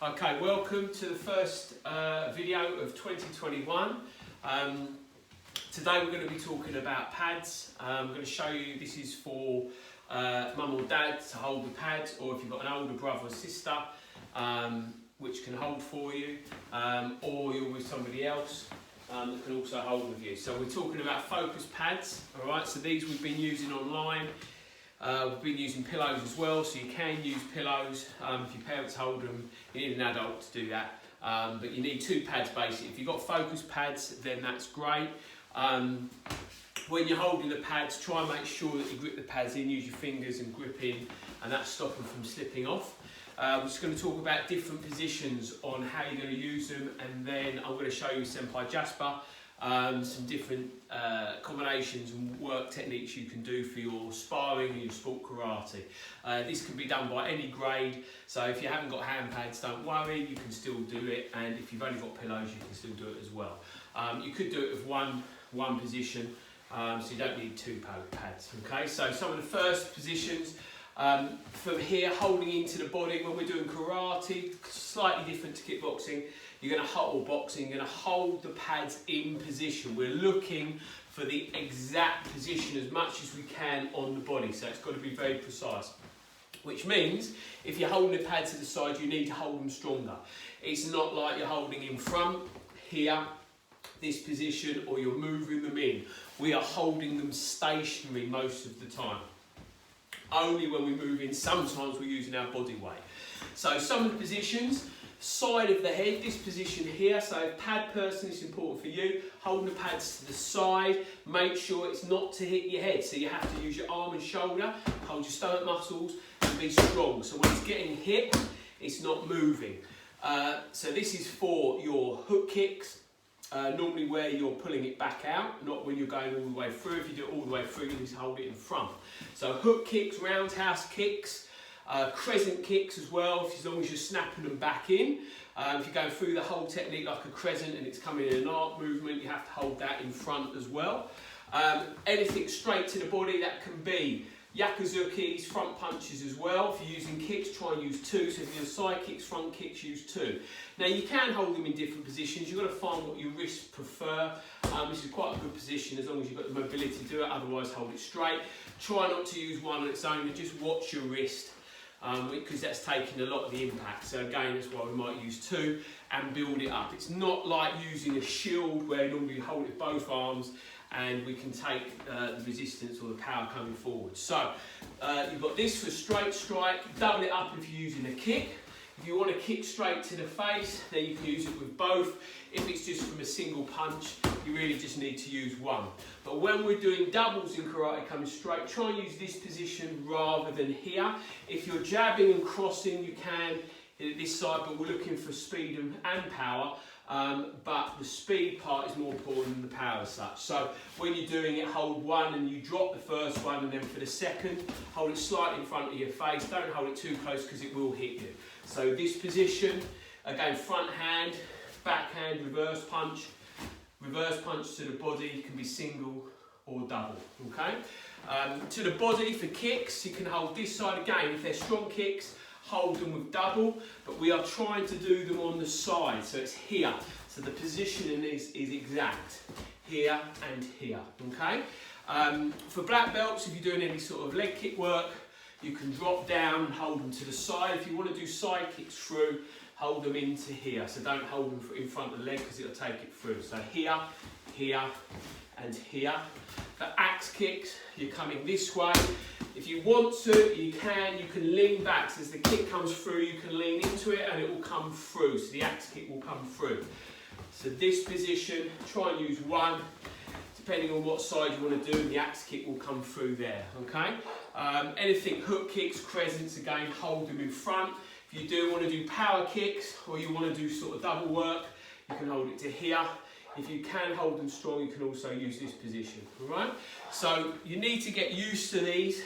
Okay, welcome to the first video of 2021. Today we're going to be talking about pads. I'm going to show you, this is for mum or dad to hold the pads, or if you've got an older brother or sister which can hold for you, or you're with somebody else that can also hold with you. So we're talking about focus pads, alright, so these we've been using online. We've been using pillows as well, so you can use pillows. If your parents hold them, you need an adult to do that. But you need two pads basically. If you've got focus pads, then that's great. When you're holding the pads, try and make sure that you grip the pads in, use your fingers and grip in, and that's stopping from slipping off. We're just going to talk about different positions on how you're going to use them, and then I'm going to show you Senpai Jasper some different combinations and work techniques you can do for your sparring and your sport karate. This can be done by any grade, so if you haven't got hand pads, don't worry, you can still do it, and if you've only got pillows, you can still do it as well. You could do it with one position, so you don't need two pads. Okay, so some of the first positions, from here, holding into the body. When we're doing karate, slightly different to kickboxing, you're going to hold, or boxing, you're going to hold the pads in position. We're looking for the exact position as much as we can on the body, so it's got to be very precise. Which means, if you're holding the pads to the side, you need to hold them stronger. It's not like you're holding in front, here, this position, or you're moving them in. We are holding them stationary most of the time. Only when we move in, sometimes we're using our body weight. So some of the positions, side of the head, this position here, so pad person is important for you, holding the pads to the side, make sure it's not to hit your head, so you have to use your arm and shoulder, hold your stomach muscles and be strong, so when it's getting hit, it's not moving. So this is for your hook kicks, normally where you're pulling it back out, not when you're going all the way through. If you do it all the way through, you need to hold it in front. So hook kicks, roundhouse kicks, crescent kicks as well, as long as you're snapping them back in. If you're going through the whole technique like a crescent and it's coming in an arc movement, you have to hold that in front as well. Anything straight to the body, that can be yakuzukis, front punches as well. If you're using kicks, try and use two. So if you're side kicks, front kicks, use two. Now you can hold them in different positions. You've got to find what your wrists prefer. This is quite a good position as long as you've got the mobility to do it, otherwise hold it straight. Try not to use one on its own and just watch your wrist, because that's taking a lot of the impact. So again, that's why we might use two and build it up. It's not like using a shield where normally you hold it with both arms and we can take the resistance or the power coming forward. So you've got this for straight strike, double it up if you're using a kick. If you want to kick straight to the face, then you can use it with both. If it's just from a single punch, you really just need to use one. But when we're doing doubles in karate coming straight, try and use this position rather than here. If you're jabbing and crossing, you can hit this side, but we're looking for speed and power. But the speed part is more important than the power as such. So when you're doing it, hold one and you drop the first one, and then for the second, hold it slightly in front of your face. Don't hold it too close because it will hit you. So this position, again, front hand, back hand, reverse punch to the body, can be single or double, okay? To the body for kicks, you can hold this side again. If they're strong kicks, hold them with double, but we are trying to do them on the side, so it's here. So the positioning is exact, here and here, okay? For black belts, if you're doing any sort of leg kick work, you can drop down and hold them to the side. If you want to do side kicks through, hold them into here. So don't hold them in front of the leg because it'll take it through. So here, here, and here. For axe kicks, you're coming this way. If you want to, you can lean back. So as the kick comes through, you can lean into it and it will come through. So the axe kick will come through. So this position, try and use one. Depending on what side you want to do, the axe kick will come through there, okay? Anything hook kicks, crescents, again, hold them in front. If you do want to do power kicks, or you want to do sort of double work, you can hold it to here. If you can hold them strong, you can also use this position, all right? So you need to get used to these.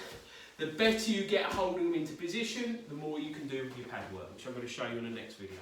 The better you get holding them into position, the more you can do with your pad work, which I'm going to show you in the next video.